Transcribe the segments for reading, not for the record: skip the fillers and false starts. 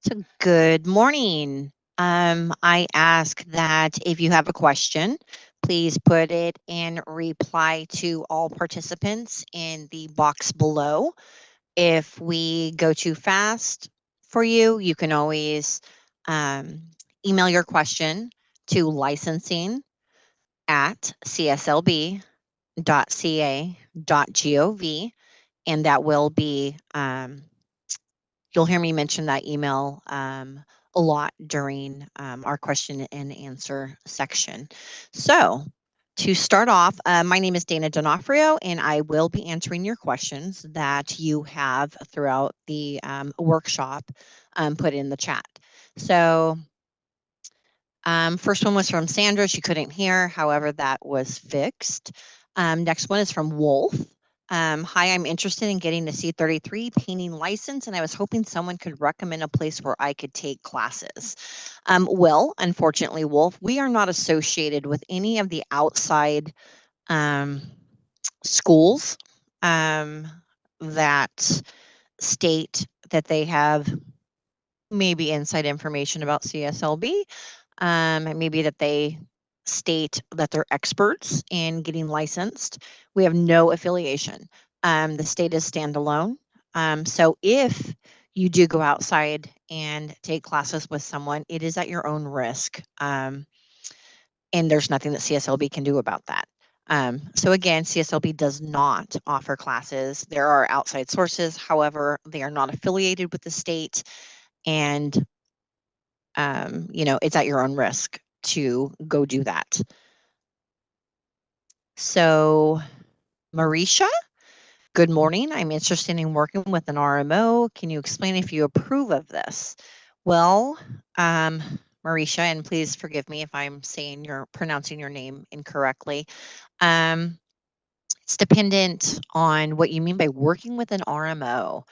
So good morning. I ask that if you have a question, please put it in reply to all participants in the box below. If we go too fast for you, you can always email your question to licensing@cslb.ca.gov, and that will be you'll hear me mention that email a lot during our question and answer section. So, to start off, my name is Dana D'Onofrio, and I will be answering your questions that you have throughout the workshop put in the chat. So, first one was from Sandra. She couldn't hear. However, that was fixed. Next one is from Wolf. Hi, I'm interested in getting a C33 painting license, and I was hoping someone could recommend a place where I could take classes. Well, unfortunately, Wolf, we are not associated with any of the outside schools that state that they have maybe inside information about CSLB, maybe that they state that they're experts in getting licensed. We have no affiliation. The state is standalone. So if you do go outside and take classes with someone, it is at your own risk. And there's nothing that CSLB can do about that. So again, CSLB does not offer classes. There are outside sources. However, they are not affiliated with the state. And, it's at your own risk to go do that. So, Marisha, good morning. I'm interested in working with an RMO. Can you explain if you approve of this? Well, Marisha, and please forgive me if I'm pronouncing your name incorrectly. It's dependent on what you mean by working with an RMO.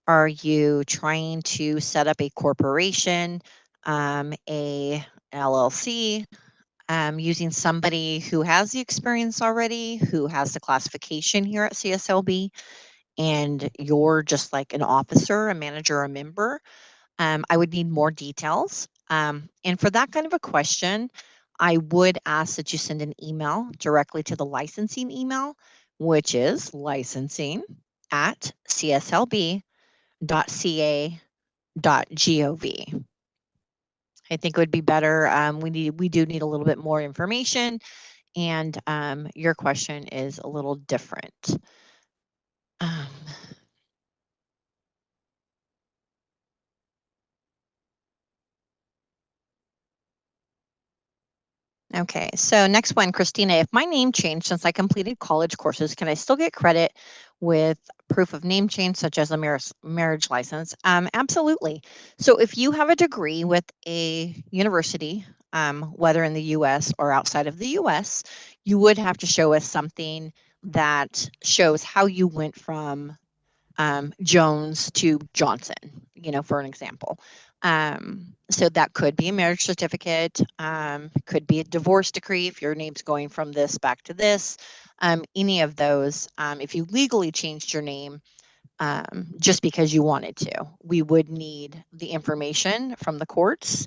Are you trying to set up a corporation, a LLC, using somebody who has the experience already, who has the classification here at CSLB, and you're just like an officer, a manager, a member? I would need more details. And for that kind of a question, I would ask that you send an email directly to the licensing email, which is licensing@cslb.ca.gov. I think it would be better. We do need a little bit more information, and your question is a little different. Okay, so next one, Christina. If my name changed since I completed college courses, can I still get credit with proof of name change, such as a marriage license? Absolutely. So if you have a degree with a university, whether in the US or outside of the US, you would have to show us something that shows how you went from Jones to Johnson, for an example. So that could be a marriage certificate, could be a divorce decree if your name's going from this back to this, any of those. If you legally changed your name just because you wanted to, we would need the information from the courts,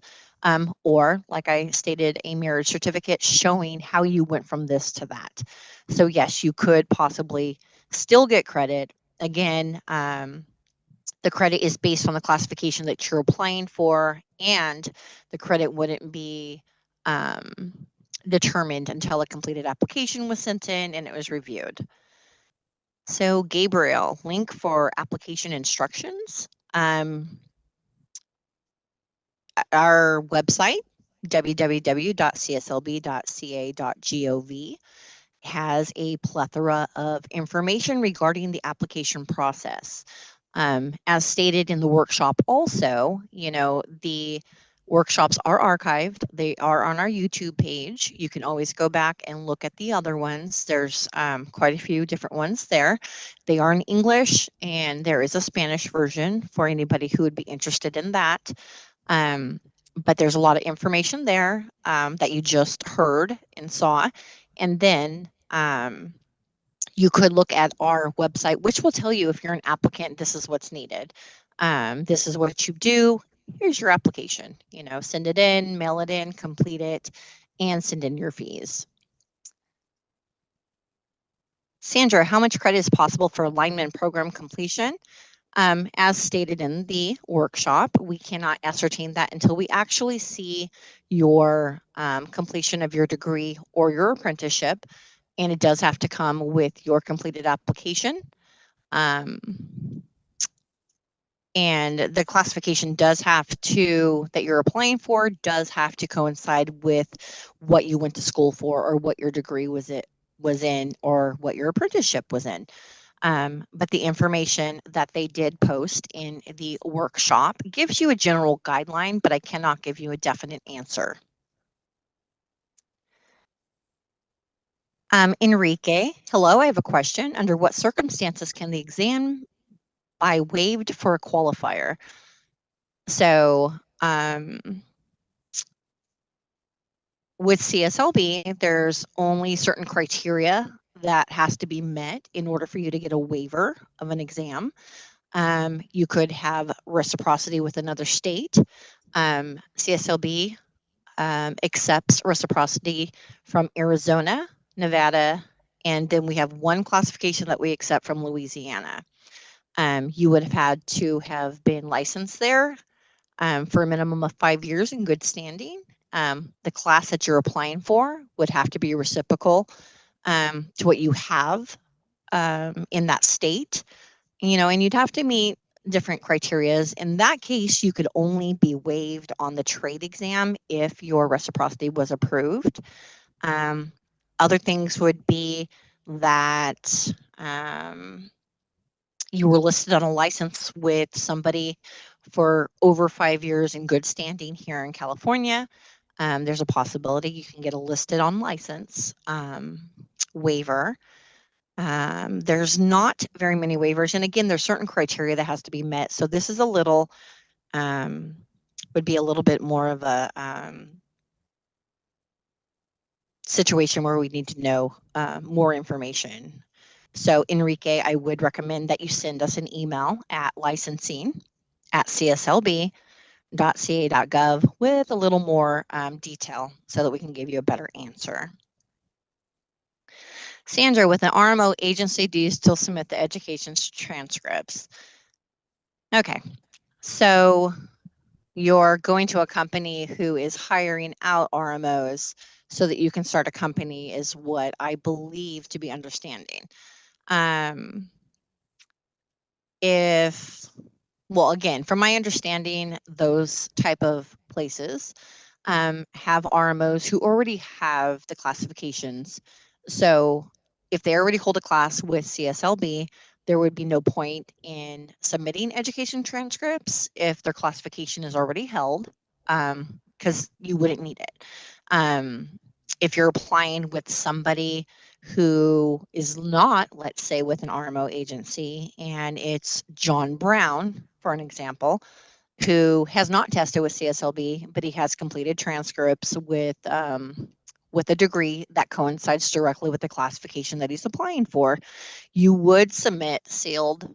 or like I stated, a marriage certificate showing how you went from this to that. So yes, you could possibly still get credit. Again, the credit is based on the classification that you're applying for, and the credit wouldn't be determined until a completed application was sent in and it was reviewed. So Gabriel, link for application instructions. Our website, www.cslb.ca.gov, has a plethora of information regarding the application process. As stated in the workshop also, the workshops are archived. They are on our YouTube page. You can always go back and look at the other ones. There's quite a few different ones there. They are in English, and there is a Spanish version for anybody who would be interested in that. But there's a lot of information there that you just heard and saw. And then you could look at our website, which will tell you if you're an applicant, this is what's needed. This is what you do. here's your application. Send it in, mail it in, complete it, and send in your fees. Sandra, how much credit is possible for alignment program completion? As stated in the workshop, we cannot ascertain that until we actually see your completion of your degree or your apprenticeship, and it does have to come with your completed application. And the classification that you're applying for does have to coincide with what you went to school for, or what your degree was in, or what your apprenticeship was in. But the information that they did post in the workshop gives you a general guideline, but I cannot give you a definite answer. Enrique, hello, I have a question. Under what circumstances can the exam be waived for a qualifier? So with CSLB, there's only certain criteria that has to be met in order for you to get a waiver of an exam. You could have reciprocity with another state. CSLB accepts reciprocity from Arizona, Nevada, and then we have one classification that we accept from Louisiana. You would have had to have been licensed there for a minimum of 5 years in good standing. The class that you're applying for would have to be reciprocal to what you have in that state, and you'd have to meet different criterias. In that case, you could only be waived on the trade exam if your reciprocity was approved. Other things would be that you were listed on a license with somebody for over 5 years in good standing here in California. There's a possibility you can get a listed on license waiver. There's not very many waivers. And again, there's certain criteria that has to be met. So this is would be a little bit more of a situation where we need to know more information. So Enrique, I would recommend that you send us an email at licensing@cslb.ca.gov with a little more detail so that we can give you a better answer. Sandra, with an RMO agency, do you still submit the education transcripts? Okay, so you're going to a company who is hiring out RMOs so that you can start a company, is what I believe to be understanding. Well, again, from my understanding, those type of places have RMOs who already have the classifications. So if they already hold a class with CSLB, there would be no point in submitting education transcripts if their classification is already held, because you wouldn't need it. If you're applying with somebody who is not, let's say, with an RMO agency, and it's John Brown, for an example, who has not tested with CSLB, but he has completed transcripts with a degree that coincides directly with the classification that he's applying for, you would submit sealed,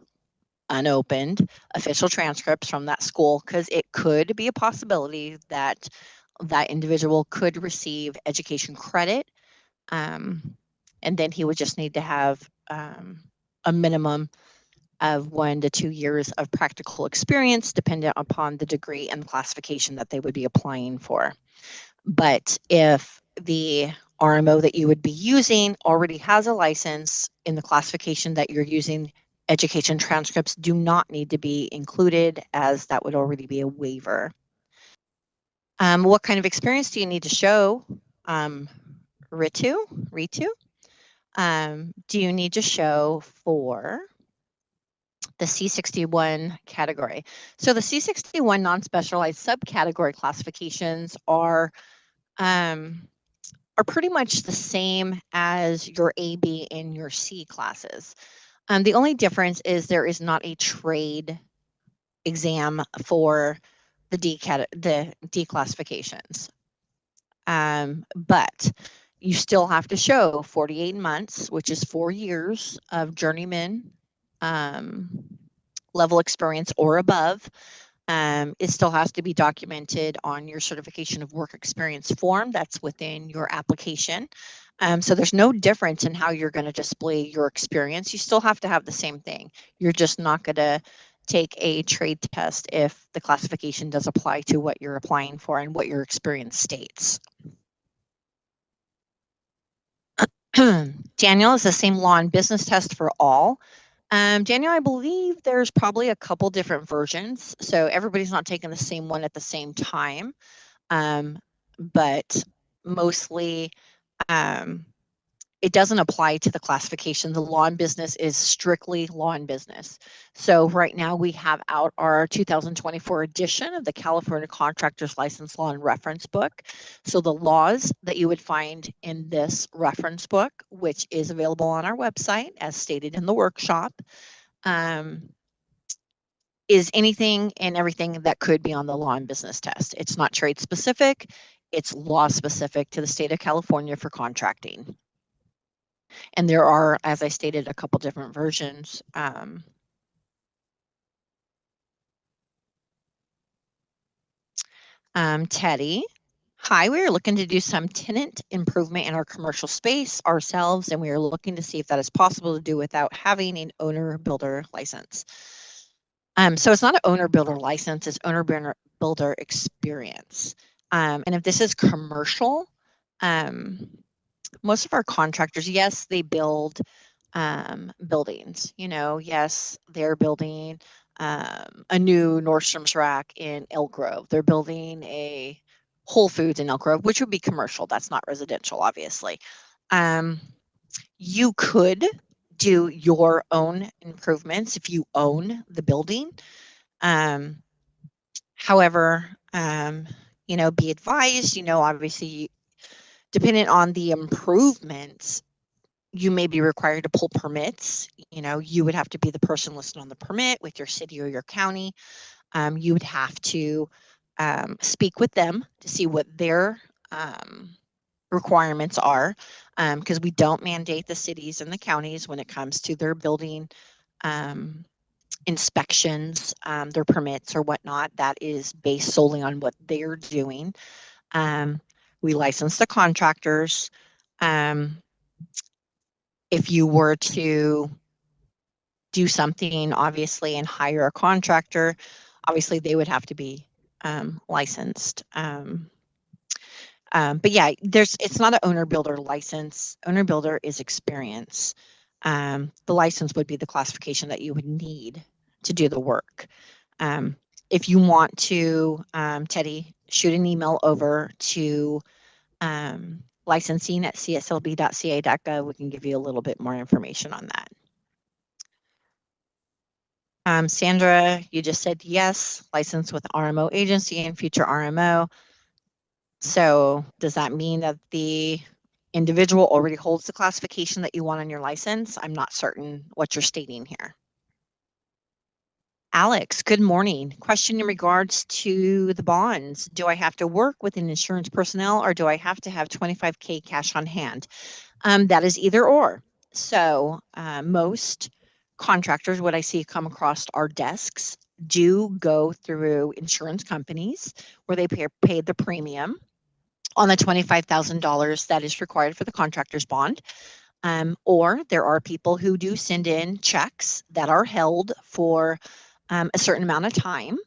unopened official transcripts from that school, because it could be a possibility that that individual could receive education credit, and then he would just need to have a minimum of 1 to 2 years of practical experience, dependent upon the degree and the classification that they would be applying for. But if the RMO that you would be using already has a license in the classification that you're using, education transcripts do not need to be included, as that would already be a waiver. What kind of experience do you need to show? Ritu? Do you need to show for the C61 category? So the C61 non-specialized subcategory classifications are pretty much the same as your A, B, and your C classes. The only difference is there is not a trade exam for the D classifications. But you still have to show 48 months, which is 4 years of journeyman level experience or above, It still has to be documented on your certification of work experience form that's within your application. So there's no difference in how you're going to display your experience. You still have to have the same thing. You're just not going to take a trade test if the classification does apply to what you're applying for and what your experience states. Daniel, is the same law and business test for all? Daniel, I believe there's probably a couple different versions, so everybody's not taking the same one at the same time, but mostly it doesn't apply to the classification. The law and business is strictly law and business. So right now we have out our 2024 edition of the California Contractors License Law and Reference Book. So the laws that you would find in this reference book, which is available on our website as stated in the workshop, is anything and everything that could be on the law and business test. It's not trade specific, it's law specific to the state of California for contracting. And there are, as I stated, a couple different versions. Teddy, hi, we are looking to do some tenant improvement in our commercial space ourselves, and we are looking to see if that is possible to do without having an owner builder license. So it's not an owner builder license, it's owner builder experience. And if this is commercial, most of our contractors, yes, they build buildings. You know, yes, they're building a new Nordstrom's rack in Elk Grove. They're building a Whole Foods in Elk Grove, which would be commercial. That's not residential, obviously. You could do your own improvements if you own the building. However, you know, be advised, you know, obviously, depending on the improvements, you may be required to pull permits. You know, you would have to be the person listed on the permit with your city or your county. You would have to speak with them to see what their requirements are, because we don't mandate the cities and the counties when it comes to their building inspections, their permits or whatnot. That is based solely on what they're doing. We license the contractors. If you were to do something, obviously, and hire a contractor, obviously they would have to be licensed. But yeah, it's not an owner builder license. Owner builder is experience. The license would be the classification that you would need to do the work. If you want to, Teddy, shoot an email over to licensing@cslb.ca.gov. We can give you a little bit more information on that. Sandra, you just said yes, license with RMO agency and future RMO. So does that mean that the individual already holds the classification that you want on your license? I'm not certain what you're stating here. Alex, good morning. Question in regards to the bonds. Do I have to work with an insurance personnel or do I have to have 25K cash on hand? That is either or. So most contractors, what I see come across our desks, do go through insurance companies where they pay the premium on the $25,000 that is required for the contractor's bond. Or there are people who do send in checks that are held for a certain amount of time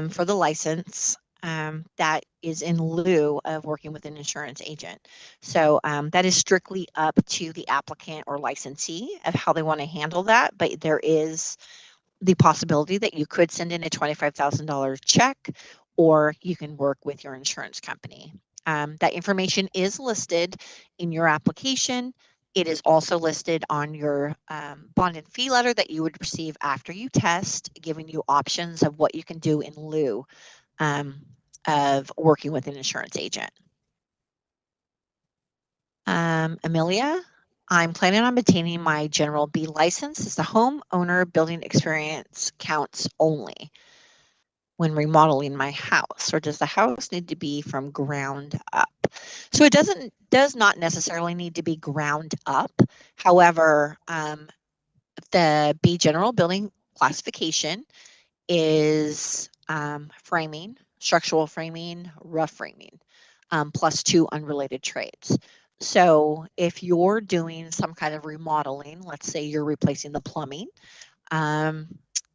for the license that is in lieu of working with an insurance agent. So that is strictly up to the applicant or licensee of how they want to handle that. But there is the possibility that you could send in a $25,000 check, or you can work with your insurance company. That information is listed in your application. It is also listed on your bond and fee letter that you would receive after you test, giving you options of what you can do in lieu of working with an insurance agent. Amelia, I'm planning on obtaining my General B license as the homeowner building experience counts only when remodeling my house, or does the house need to be from ground up? So it does not necessarily need to be ground up. However, the B General Building classification is framing, structural framing, rough framing, plus 2 unrelated trades. So if you're doing some kind of remodeling, let's say you're replacing the plumbing,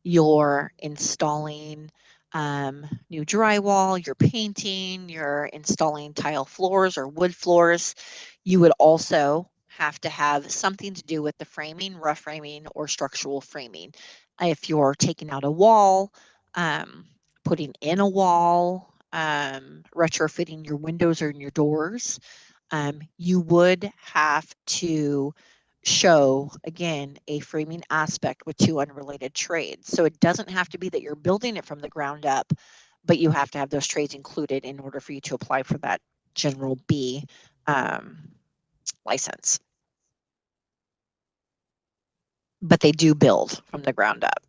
you're installing new drywall, you're painting, you're installing tile floors or wood floors, you would also have to have something to do with the framing, rough framing, or structural framing. If you're taking out a wall, putting in a wall, retrofitting your windows or your doors, you would have to show, again, a framing aspect with 2 unrelated trades. So it doesn't have to be that you're building it from the ground up, but you have to have those trades included in order for you to apply for that General B license. But they do build from the ground up.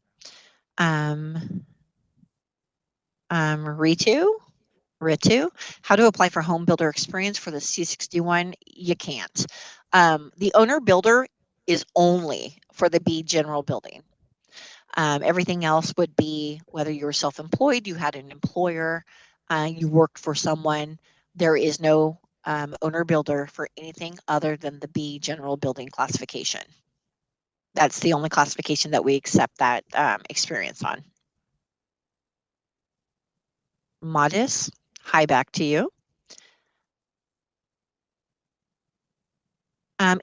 Ritu, how to apply for home builder experience for the C61? You can't. The owner builder is only for the B general building. Everything else would be whether you were self-employed, you had an employer, you worked for someone. There is no owner builder for anything other than the B general building classification. That's the only classification that we accept that experience on. Modest, hi, back to you.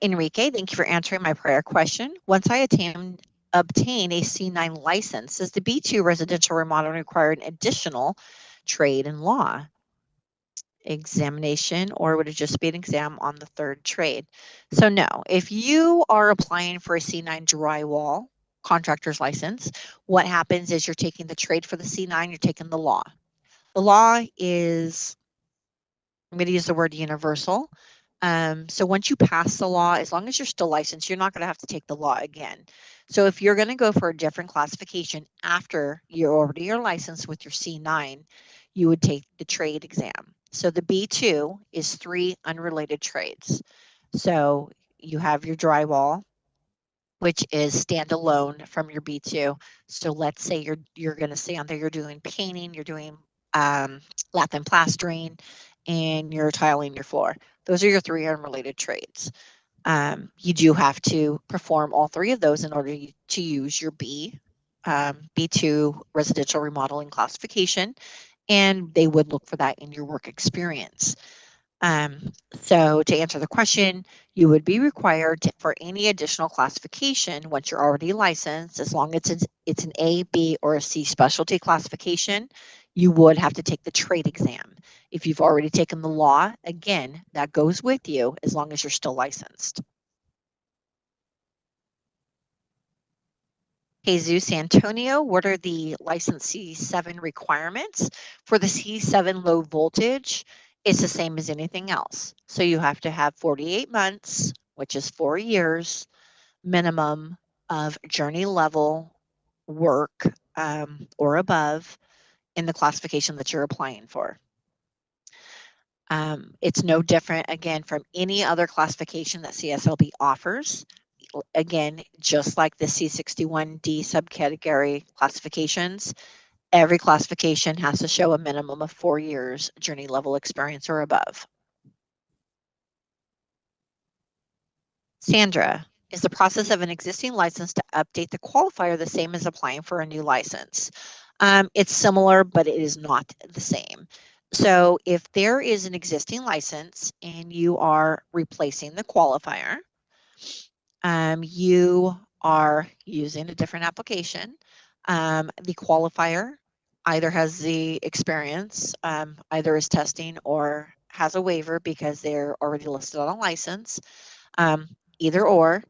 Enrique, thank you for answering my prior question. Once I obtain a C9 license, does the B2 residential remodeling require an additional trade in law examination, or would it just be an exam on the third trade? So no, if you are applying for a C9 drywall contractor's license, what happens is you're taking the trade for the C9, you're taking the law. The law is, I'm going to use the word universal. So once you pass the law, as long as you're still licensed, you're not going to have to take the law again. So if you're going to go for a different classification after you're already licensed with your C9, you would take the trade exam. So the B2 is 3 unrelated trades. So you have your drywall, which is standalone from your B2. So let's say you're going to say on there you're doing painting, you're doing lath and plastering, and you're tiling your floor. Those are your 3 unrelated trades. You do have to perform all 3 of those in order to use your B2 residential remodeling classification, and they would look for that in your work experience. So to answer the question, you would be required for any additional classification once you're already licensed, as long as it's an A, B, or a C specialty classification, you would have to take the trade exam. If you've already taken the law, again, that goes with you as long as you're still licensed. Jesus Antonio, what are the license C7 requirements? For the C7 low voltage, it's the same as anything else. So you have to have 48 months, which is 4 years, minimum of journey level work or above in the classification that you're applying for. It's no different, again, from any other classification that CSLB offers. Again, just like the C61D subcategory classifications, every classification has to show a minimum of 4 years journey level experience or above. Sandra, is the process of an existing license to update the qualifier the same as applying for a new license? It's similar, but it is not the same. So if there is an existing license and you are replacing the qualifier, you are using a different application. The qualifier either has the experience, either is testing or has a waiver because they're already listed on a license. Either or,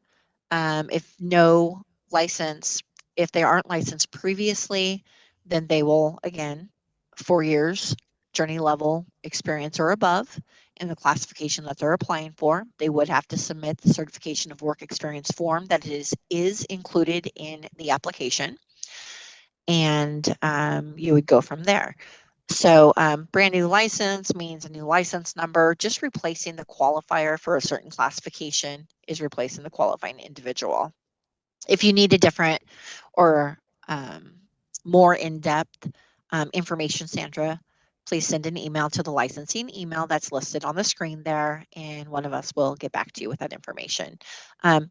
if no license, if they aren't licensed previously, then they will, again, 4 years journey level experience or above in the classification that they're applying for. They would have to submit the certification of work experience form that is included in the application, and you would go from there. So brand new license means a new license number. Just replacing the qualifier for a certain classification is replacing the qualifying individual. If you need a different or more in-depth information, Sandra, please send an email to the licensing email that's listed on the screen there, and one of us will get back to you with that information.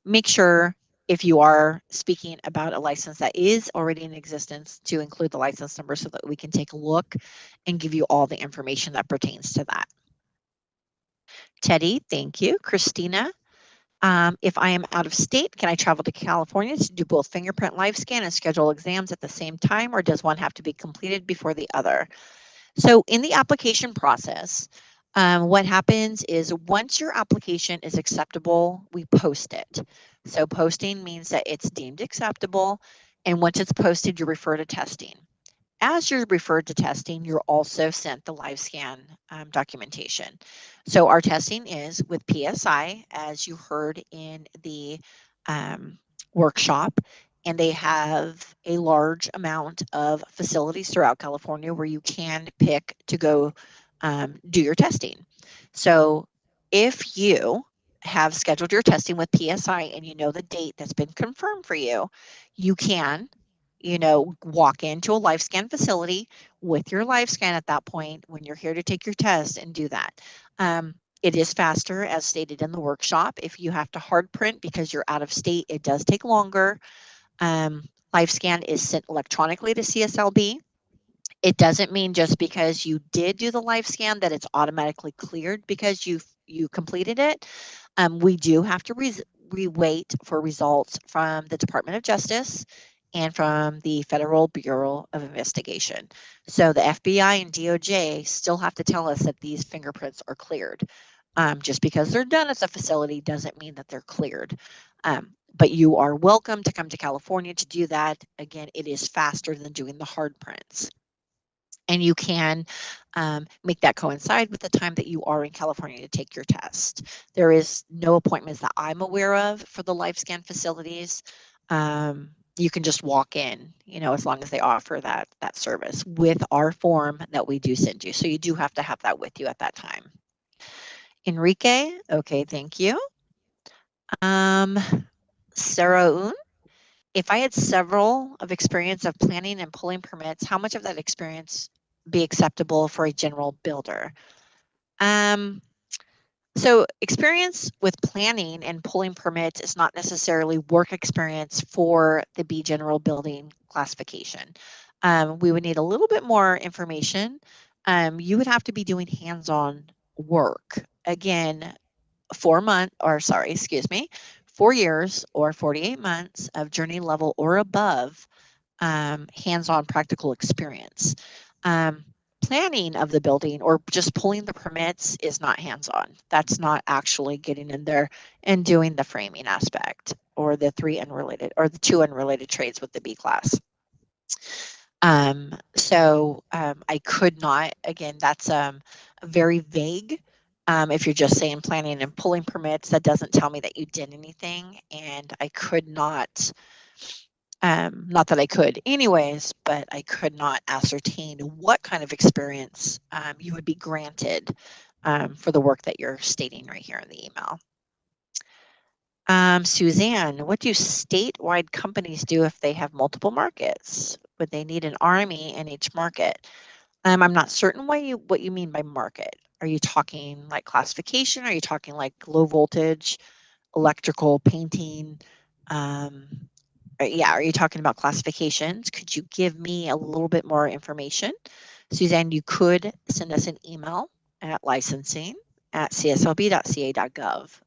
Make sure, if you are speaking about a license that is already in existence, to include the license number so that we can take a look and give you all the information that pertains to that. Teddy, thank you. Christina, if I am out of state, can I travel to California to do both fingerprint live scan and schedule exams at the same time, or does one have to be completed before the other? So in the application process, what happens is once your application is acceptable, we post it. So posting means that it's deemed acceptable, and once it's posted, you refer to testing. As you're referred to testing, you're also sent the live scan documentation. So our testing is with PSI, as you heard in the workshop, and they have a large amount of facilities throughout California where you can pick to go do your testing. So if you have scheduled your testing with PSI and you know the date that's been confirmed for you, you can walk into a live scan facility with your live scan at that point when you're here to take your test and do that. It is faster, as stated in the workshop. If you have to hard print because you're out of state, it does take longer. Live scan is sent electronically to CSLB. It doesn't mean just because you did do the live scan that it's automatically cleared because you completed it. We do have to wait for results from the Department of Justice and from the Federal Bureau of Investigation. So the FBI and DOJ still have to tell us that these fingerprints are cleared. Just because they're done at the facility doesn't mean that they're cleared. But you are welcome to come to California to do that. Again, it is faster than doing the hard prints. And you can make that coincide with the time that you are in California to take your test. There is no appointments that I'm aware of for the live scan facilities. You can just walk in, as long as they offer that service with our form that we do send you. So you do have to have that with you at that time. Enrique, okay, thank you. Sarah, if I had several of experience of planning and pulling permits, how much of that experience be acceptable for a general builder? So experience with planning and pulling permits is not necessarily work experience for the B general building classification. We would need a little bit more information. You would have to be doing hands-on work. Again, 4 years or 48 months of journey level or above hands-on practical experience. Planning of the building or just pulling the permits is not hands-on. That's not actually getting in there and doing the framing aspect or the two unrelated trades with the B class. I could not, again, that's very vague. If you're just saying planning and pulling permits, that doesn't tell me that you did anything, and I could not, not that I could anyways, but I could not ascertain what kind of experience you would be granted for the work that you're stating right here in the email. Suzanne, what do statewide companies do if they have multiple markets? Would they need an RME in each market? I'm not certain what you mean by market. Are you talking like classification? Are you talking like low voltage, electrical, painting? Are you talking about classifications? Could you give me a little bit more information? Suzanne, you could send us an email at licensing@cslb.ca.gov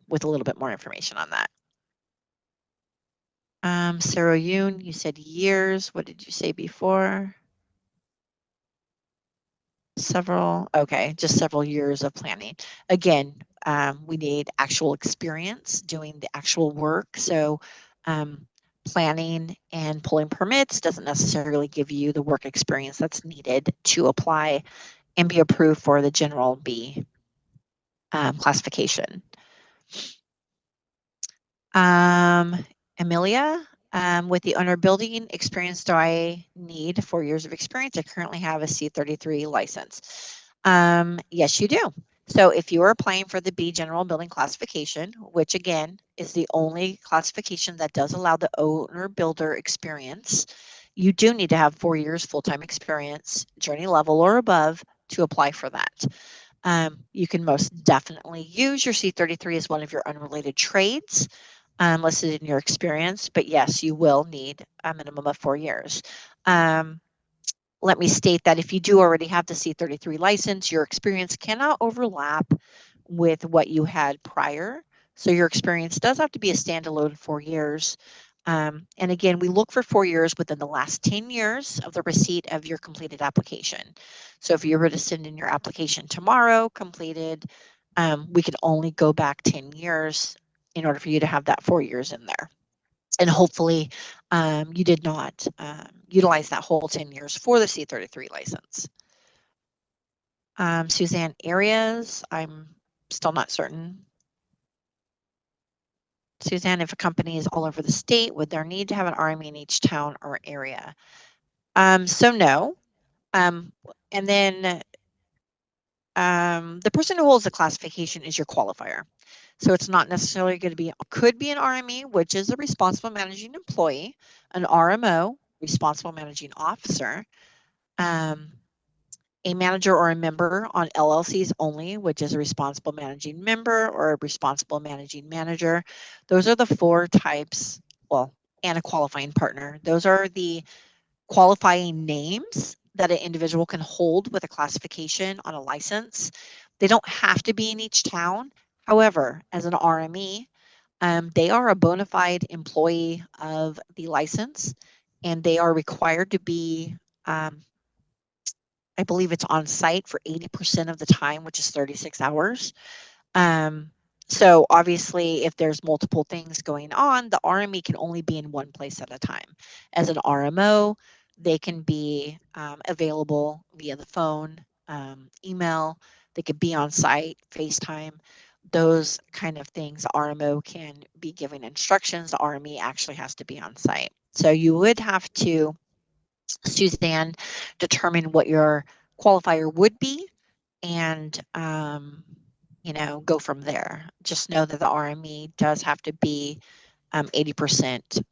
with a little bit more information on that. Sarah Yoon, you said years. What did you say before? Just several years of planning. Again, we need actual experience doing the actual work. So planning and pulling permits doesn't necessarily give you the work experience that's needed to apply and be approved for the general B classification. Amelia, with the owner building experience, do I need 4 years of experience? I currently have a C33 license. Yes, you do. So if you are applying for the B general building classification, which again is the only classification that does allow the owner builder experience, you do need to have 4 years full-time experience, journey level or above, to apply for that. You can most definitely use your C33 as one of your unrelated trades listed in your experience, but yes, you will need a minimum of 4 years. Let me state that if you do already have the C33 license, your experience cannot overlap with what you had prior. So your experience does have to be a standalone 4 years. And again, we look for 4 years within the last 10 years of the receipt of your completed application. So if you were to send in your application tomorrow, completed, we could only go back 10 years in order for you to have that 4 years in there. And hopefully you did not utilize that whole 10 years for the C33 license. Suzanne, areas, I'm still not certain. Suzanne, if a company is all over the state, would there need to have an RME in each town or area? So no. And then the person who holds the classification is your qualifier. So it's not necessarily going to be, could be an RME, which is a responsible managing employee, an RMO, responsible managing officer, a manager or a member on LLCs only, which is a responsible managing member or a responsible managing manager. Those are the 4 types, well, and a qualifying partner. Those are the qualifying names that an individual can hold with a classification on a license. They don't have to be in each town. However, as an RME, they are a bona fide employee of the license, and they are required to be, I believe it's on site for 80% of the time, which is 36 hours. So obviously, if there's multiple things going on, the RME can only be in one place at a time. As an RMO, they can be available via the phone, email, they could be on site, FaceTime, those kind of things. The RMO can be giving instructions. The RME actually has to be on site. So you would have to, Suzanne, determine what your qualifier would be and go from there. Just know that the RME does have to be 80%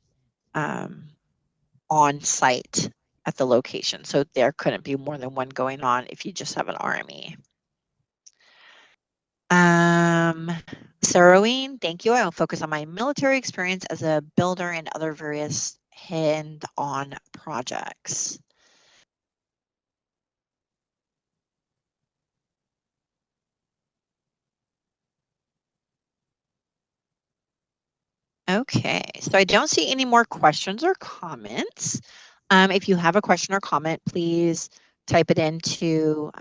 on site at the location. So there couldn't be more than one going on if you just have an RME. Saroween, thank you. I will focus on my military experience as a builder and other various hand-on projects. Okay, so I don't see any more questions or comments. If you have a question or comment, please type it into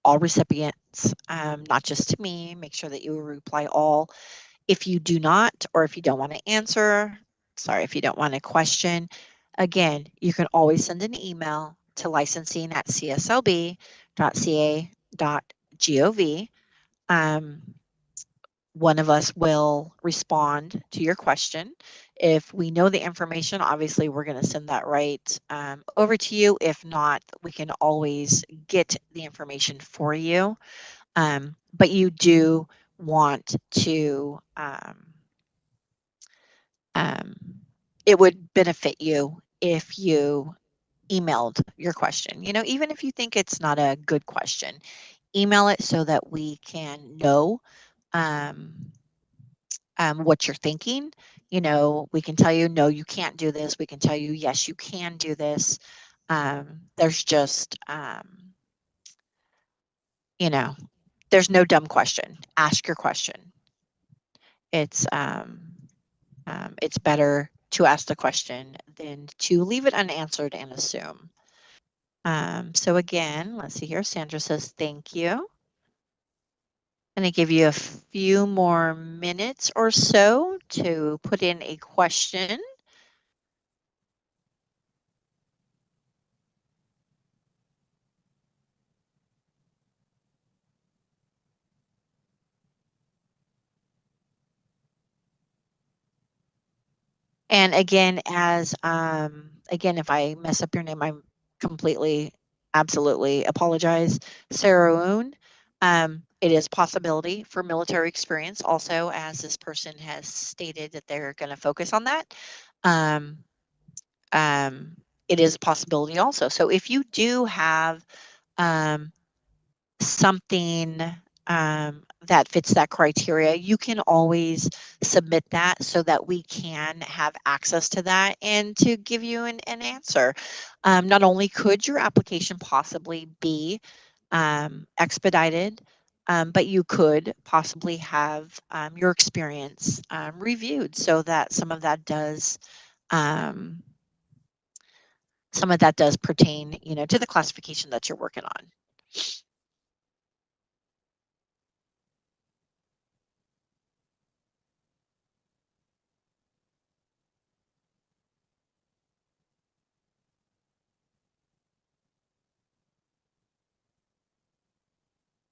all recipients, not just to me. Make sure that you reply all. If you do not, or if you don't want to answer, if you don't want to question, again, you can always send an email to licensing@cslb.ca.gov. One of us will respond to your question. If we know the information, obviously we're going to send that right over to you. If not, we can always get the information for you. But you do want to, it would benefit you if you emailed your question. Even if you think it's not a good question, email it so that we can know what you're thinking. We can tell you, no, you can't do this. We can tell you, yes, you can do this. There's just, there's no dumb question. Ask your question. It's better to ask the question than to leave it unanswered and assume. So again, let's see here. Sandra says, thank you. I'm going to give you a few more minutes or so to put in a question. And again, again, if I mess up your name, I'm absolutely apologize. Sarah it is possibility for military experience also, as this person has stated that they're going to focus on that. it is a possibility also. So if you do have something that fits that criteria, you can always submit that so that we can have access to that and to give you an answer. Not only could your application possibly be expedited, but you could possibly have your experience reviewed so that some of that does pertain, to the classification that you're working on.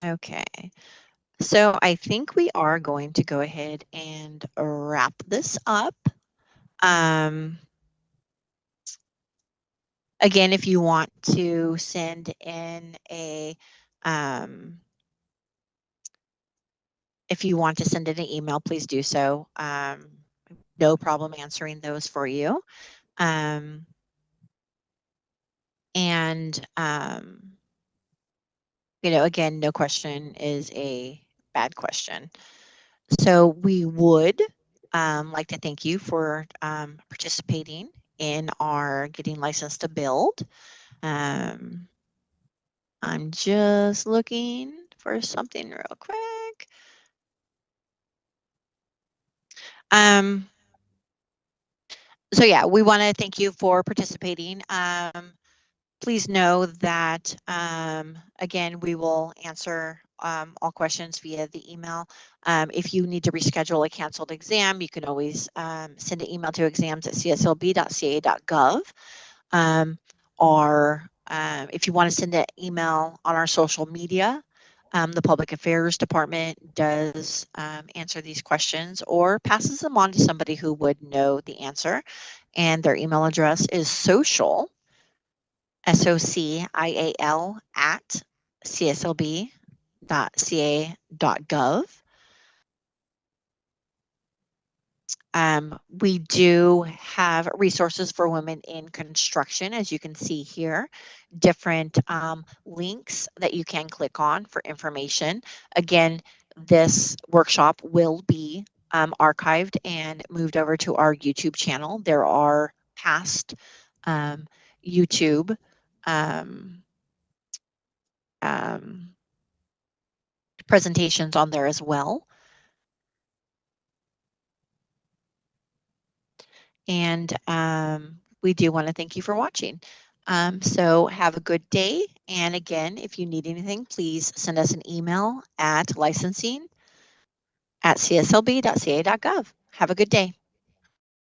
Okay. So I think we are going to go ahead and wrap this up. Again, if you want to send in an email, please do so. No problem answering those for you. Again, no question is a bad question. So we would like to thank you for participating in our Getting Licensed to Build. I'm just looking for something real quick. So yeah, we want to thank you for participating. Please know that, again, we will answer all questions via the email. If you need to reschedule a canceled exam, you can always send an email to exams@cslb.ca.gov. Or if you want to send an email on our social media, the Public Affairs Department does answer these questions or passes them on to somebody who would know the answer. And their email address is social, SOCIAL, at cslb.ca.gov. We do have resources for women in construction, as you can see here, different links that you can click on for information. Again, this workshop will be archived and moved over to our YouTube channel. There are past YouTube presentations on there as well. And we do want to thank you for watching. So have a good day. And again, if you need anything, please send us an email at licensing@cslb.ca.gov. Have a good day.